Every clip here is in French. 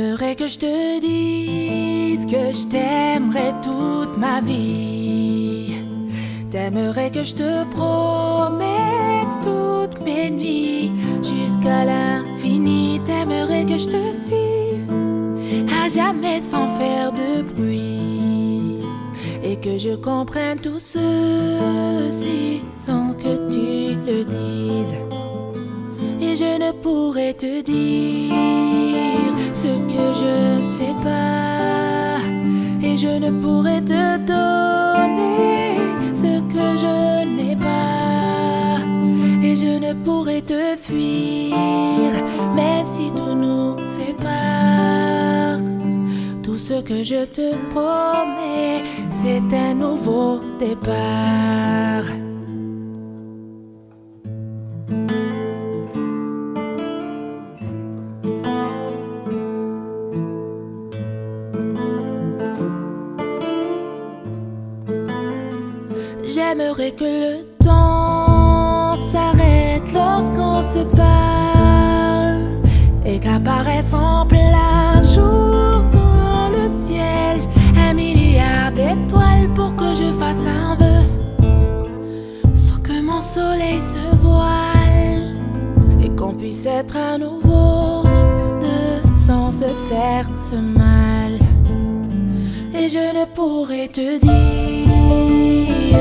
T'aimerais que je te dise que je t'aimerais toute ma vie. T'aimerais que je te promette toutes mes nuits jusqu'à l'infini. T'aimerais que je te suive à jamais sans faire de bruit, et que je comprenne tout ceci sans que tu le dises. Et je ne pourrais te dire ce que je ne sais pas, et je ne pourrais te donner ce que je n'ai pas, et je ne pourrais te fuir même si tout nous sépare. Tout ce que je te promets, c'est un nouveau départ. J'aimerais que le temps s'arrête lorsqu'on se parle, et qu'apparaisse en plein jour dans le ciel 1 milliard d'étoiles pour que je fasse un vœu, sans que mon soleil se voile, et qu'on puisse être à nouveau deux sans se faire ce mal. Et je ne pourrais te dire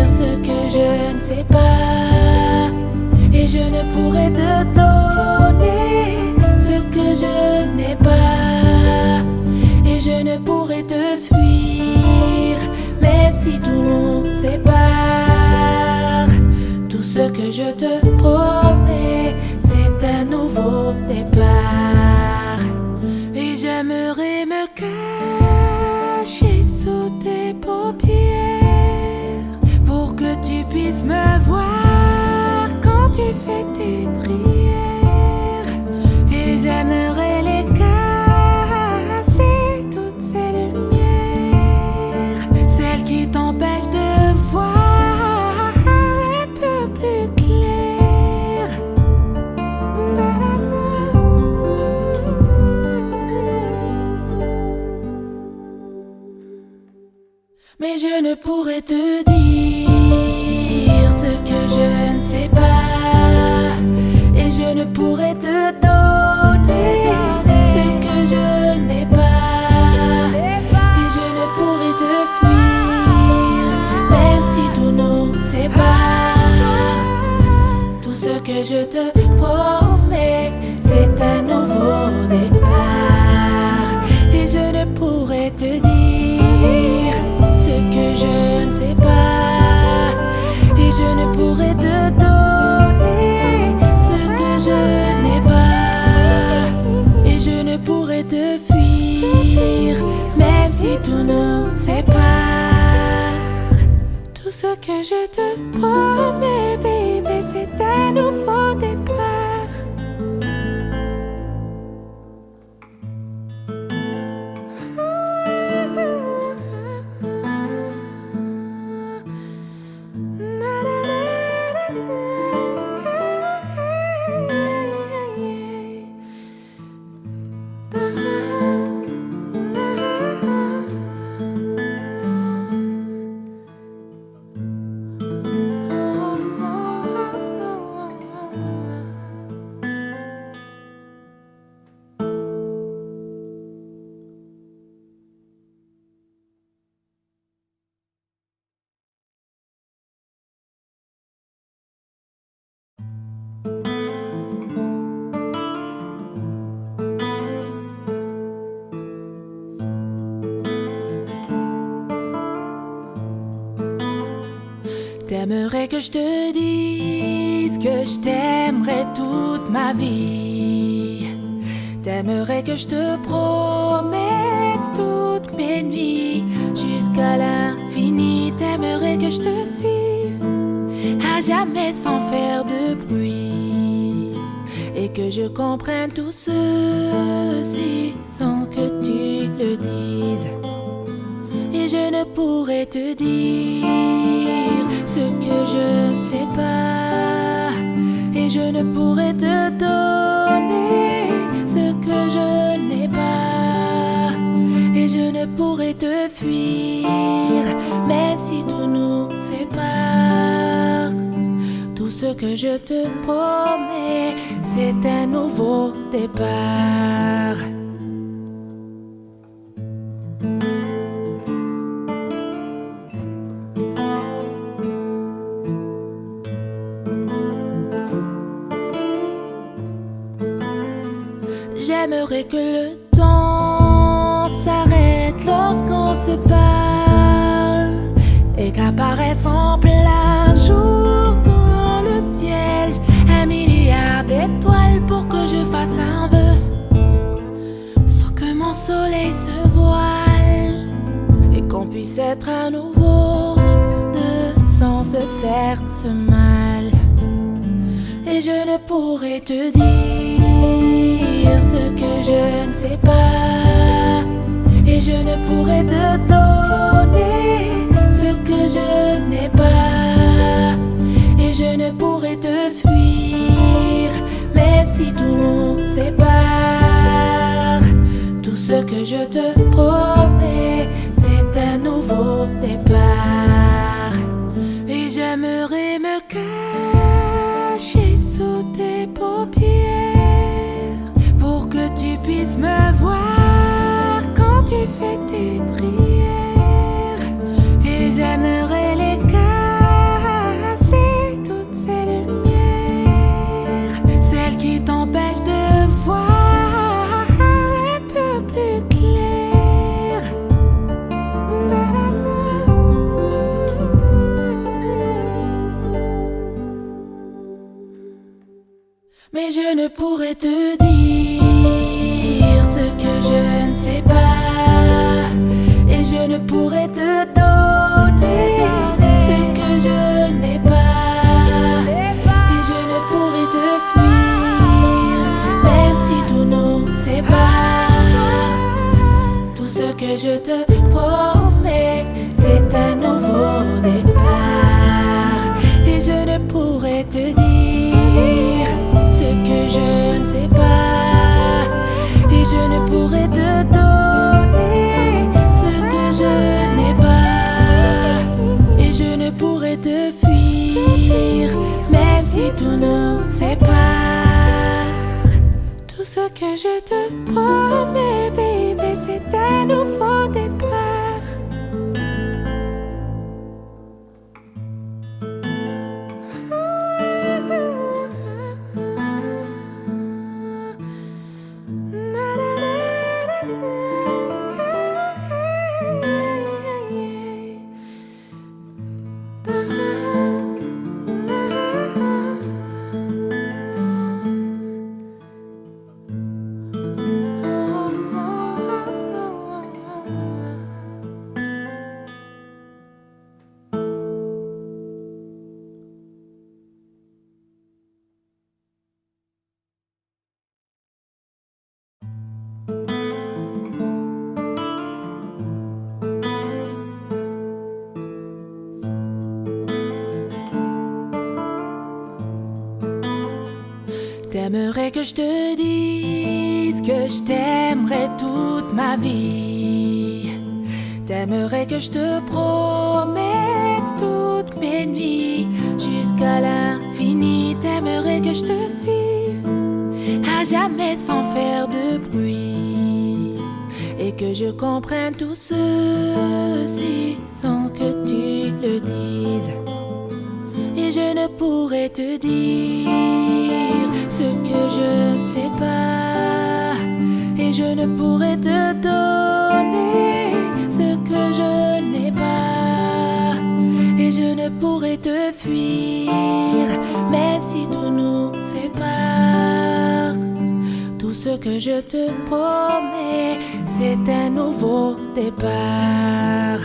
ce que je ne sais pas, et je ne pourrais te donner ce que je n'ai pas, et je ne pourrais te fuir même si tout nous sépare. Tout ce que je te promets, c'est un nouveau départ. Et j'aimerais me cacher sous tes paupières pour que tu puisses me voir quand tu fais tes prières. Et j'aimerais les casser, toutes ces lumières, celles qui t'empêchent de voir un peu plus clair. Mais je ne pourrais te dire ce que je ne sais pas, et je ne pourrais te donner ce que je n'ai pas, et je ne pourrais te fuir même si tout nous sépare. Tout ce que je te promets, c'est un nouveau départ. Et je ne pourrais te dire ce que je ne sais pas, et je ne pourrais te donner ce que je n'ai pas, et je ne pourrais te fuir même si tout nous sépare. Tout ce que je te promets, baby, c'est un nouveau départ. T'aimerais que je te dise que je t'aimerais toute ma vie. T'aimerais que je te promette toutes mes nuits jusqu'à l'infini. T'aimerais que je te suive à jamais sans faire de bruit, et que je comprenne tout ceci sans que tu le dises. Et je ne pourrais te dire ce que je ne sais pas, et je ne pourrais te donner ce que je n'ai pas, ne pourrai te fuir, même si tout nous sépare. Tout ce que je te promets, c'est un nouveau départ. J'aimerais que le temps s'arrête lorsqu'on se parle et qu'apparaisse en plein jour dans le ciel 1 milliard d'étoiles pour que je fasse un vœu sans que mon soleil se voile et qu'on puisse être à nouveau deux sans se faire ce mal. Et je ne pourrai te dire ce que je ne sais pas, et je ne pourrai te donner ce que je n'ai pas, et je ne pourrai te fuir, même si tout nous sépare. Tout ce que je te promets, c'est un nouveau départ. Et j'aimerais me cacher sous tes paupières pour que tu puisses me voir quand tu fais tes prières. Et j'aimerais les casser, toutes ces lumières, celles qui t'empêchent de voir un peu plus clair. Mais je ne pourrai te dire ce que je ne sais pas, et je ne pourrai te donner ce que je n'ai pas, et je ne pourrai te fuir, même si tout nous sépare. Tout ce que je te promets, c'est un nouveau départ. Et je ne pourrai te dire ce que je ne sais pas, et je ne pourrai te donner ce que je n'ai pas, et je ne pourrai te fuir, même si tout nous sépare. Tout ce que je te promets, baby, c'est un nouveau départ. T'aimerais que je te dise que je t'aimerais toute ma vie. T'aimerais que je te promette toutes mes nuits jusqu'à l'infini. T'aimerais que je te suive à jamais sans faire de bruit, et que je comprenne tout ceci sans que tu le dises. Et je ne pourrai te dire ce que je ne sais pas, et je ne pourrai te donner ce que je n'ai pas, et je ne pourrai te fuir, même si tout nous sépare. Tout ce que je te promets, c'est un nouveau départ.